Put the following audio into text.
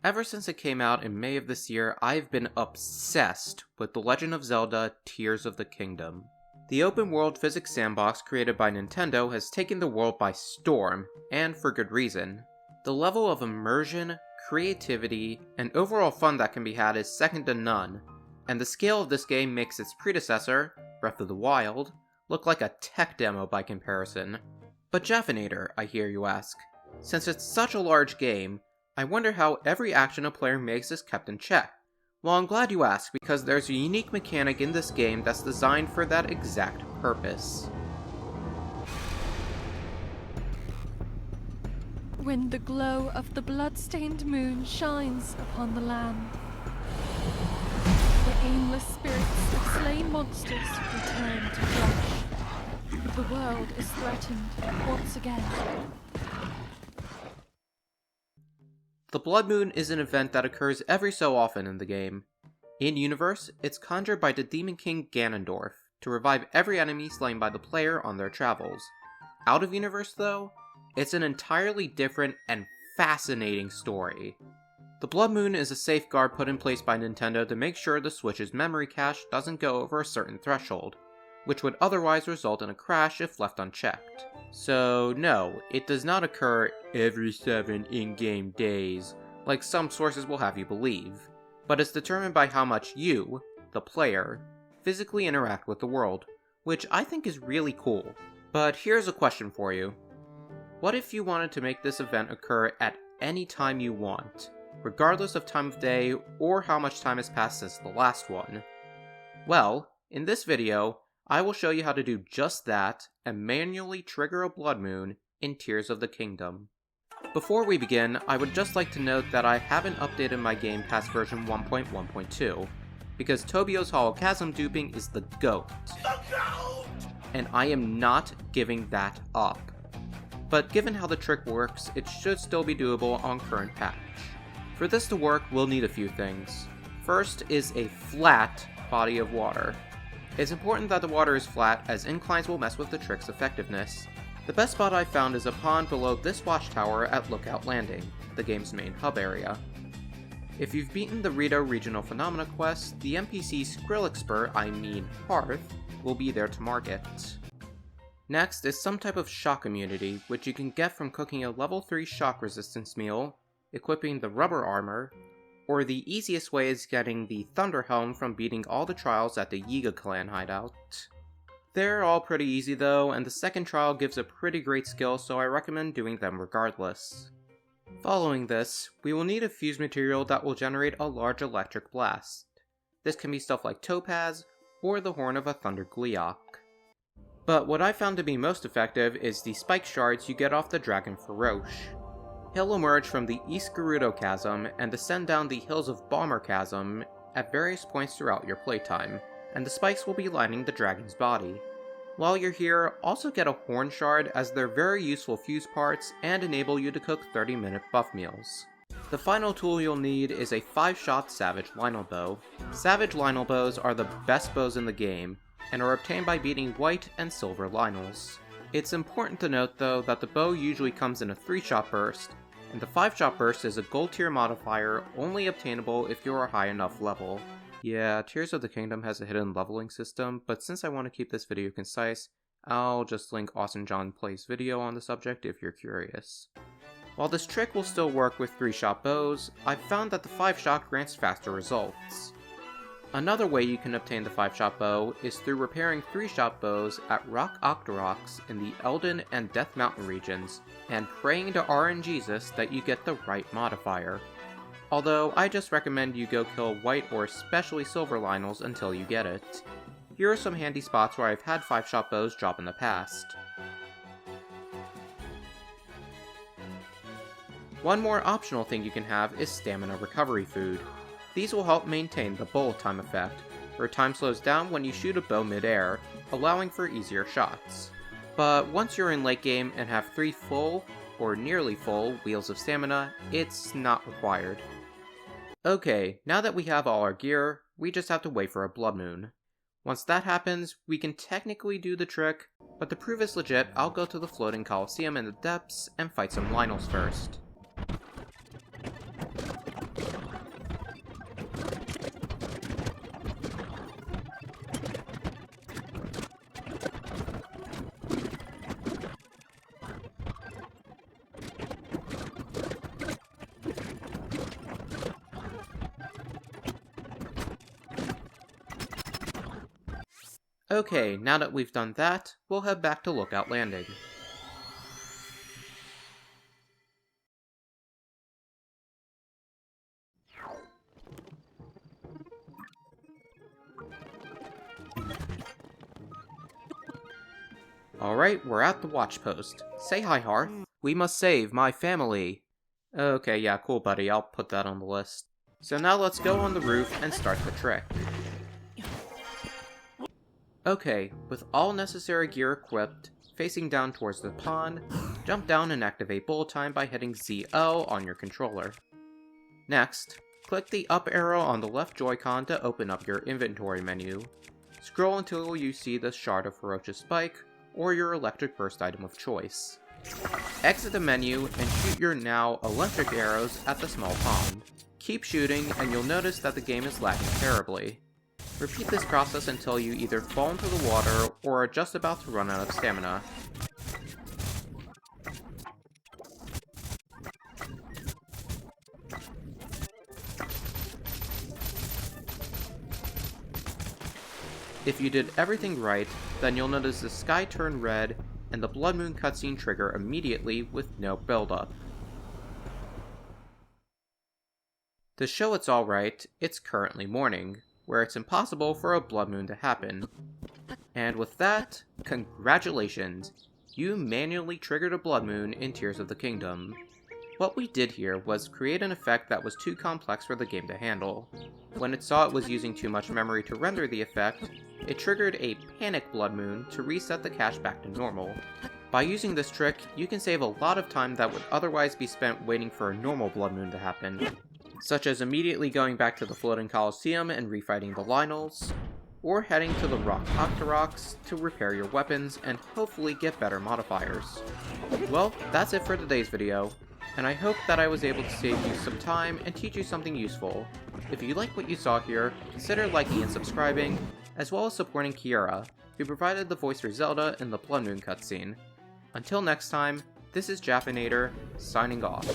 Ever since it came out in May of this year, I've been obsessed with The Legend of Zelda Tears of the Kingdom. The open-world physics sandbox created by Nintendo has taken the world by storm, and for good reason. The level of immersion, creativity, and overall fun that can be had is second to none, and the scale of this game makes its predecessor, Breath of the Wild, look like a tech demo by comparison. But Jeffinator, I hear you ask. Since it's such a large game, I wonder how every action a player makes is kept in check. Well, I'm glad you asked, because there's a unique mechanic in this game that's designed for that exact purpose. When the glow of the blood-stained moon shines upon the land, the aimless spirits of slain monsters return to flesh. The world is threatened once again. The Blood Moon is an event that occurs every so often in the game. In-universe, it's conjured by the Demon King Ganondorf to revive every enemy slain by the player on their travels. Out of universe, though, it's an entirely different and fascinating story. The Blood Moon is a safeguard put in place by Nintendo to make sure the Switch's memory cache doesn't go over a certain threshold, which would otherwise result in a crash if left unchecked. So no, it does not occur every 7 in-game days, like some sources will have you believe, but it's determined by how much you, the player, physically interact with the world, which I think is really cool. But here's a question for you. What if you wanted to make this event occur at any time you want, regardless of time of day or how much time has passed since the last one? Well, in this video, I will show you how to do just that and manually trigger a Blood Moon in Tears of the Kingdom. Before we begin, I would just like to note that I haven't updated my game past version 1.1.2, because Tobio's Holochasm duping is the GOAT. And I am not giving that up. But given how the trick works, it should still be doable on current patch. For this to work, we'll need a few things. First is a flat body of water. It's important that the water is flat, as inclines will mess with the trick's effectiveness. The best spot I've found is a pond below this watchtower at Lookout Landing, the game's main hub area. If you've beaten the Rito Regional Phenomena quest, the NPC Hearth, will be there to mark it. Next is some type of shock immunity, which you can get from cooking a level 3 shock resistance meal, equipping the rubber armor, or the easiest way is getting the Thunder Helm from beating all the trials at the Yiga clan hideout. They're all pretty easy though, and the second trial gives a pretty great skill, so I recommend doing them regardless. Following this, we will need a fuse material that will generate a large electric blast. This can be stuff like Topaz, or the horn of a Thunder Gleeok. But what I found to be most effective is the spike shards you get off the Dragon Feroche. He'll emerge from the East Gerudo Chasm and descend down the hills of Bomber Chasm at various points throughout your playtime, and the spikes will be lining the dragon's body. While you're here, also get a Horn Shard, as they're very useful fuse parts and enable you to cook 30-minute buff meals. The final tool you'll need is a 5-shot Savage Lynel Bow. Savage Lynel Bows are the best bows in the game, and are obtained by beating white and silver Lynels. It's important to note though that the bow usually comes in a 3-shot burst, and the 5-shot burst is a gold tier modifier only obtainable if you're a high enough level. Yeah, Tears of the Kingdom has a hidden leveling system, but since I want to keep this video concise, I'll just link Austin John Play's video on the subject if you're curious. While this trick will still work with 3-shot bows, I've found that the 5-shot grants faster results. Another way you can obtain the 5-shot bow is through repairing 3-shot bows at Rock Octoroks in the Elden and Death Mountain regions, and praying to RNGesus that you get the right modifier. Although, I just recommend you go kill white or especially silver Lynels until you get it. Here are some handy spots where I've had 5-shot bows drop in the past. One more optional thing you can have is stamina recovery food. These will help maintain the bullet time effect, where time slows down when you shoot a bow mid-air, allowing for easier shots. But once you're in late game and have 3 full, or nearly full, wheels of stamina, it's not required. Okay, now that we have all our gear, we just have to wait for a Blood Moon. Once that happens, we can technically do the trick, but to prove it's legit, I'll go to the floating coliseum in the depths and fight some Lynels first. Okay, now that we've done that, we'll head back to Lookout Landing. Alright, we're at the watch post. Say hi, Hearth. We must save my family. Okay, yeah, cool, buddy. I'll put that on the list. So now let's go on the roof and start the trick. Okay, with all necessary gear equipped, facing down towards the pond, jump down and activate bullet time by hitting ZL on your controller. Next, click the up arrow on the left Joy-Con to open up your inventory menu. Scroll until you see the Shard of Ferocious Spike, or your electric burst item of choice. Exit the menu and shoot your now electric arrows at the small pond. Keep shooting and you'll notice that the game is lagging terribly. Repeat this process until you either fall into the water or are just about to run out of stamina. If you did everything right, then you'll notice the sky turn red and the Blood Moon cutscene trigger immediately with no build-up. To show it's alright, it's currently morning, where it's impossible for a Blood Moon to happen. And with that, congratulations! You manually triggered a Blood Moon in Tears of the Kingdom. What we did here was create an effect that was too complex for the game to handle. When it saw it was using too much memory to render the effect, it triggered a panic Blood Moon to reset the cache back to normal. By using this trick, you can save a lot of time that would otherwise be spent waiting for a normal Blood Moon to happen, such as immediately going back to the Floating Coliseum and refighting the Lynels, or heading to the Rock Octoroks to repair your weapons and hopefully get better modifiers. Well, that's it for today's video, and I hope that I was able to save you some time and teach you something useful. If you like what you saw here, consider liking and subscribing, as well as supporting Kiera, who provided the voice for Zelda in the Blood Moon cutscene. Until next time, this is Japanator, signing off.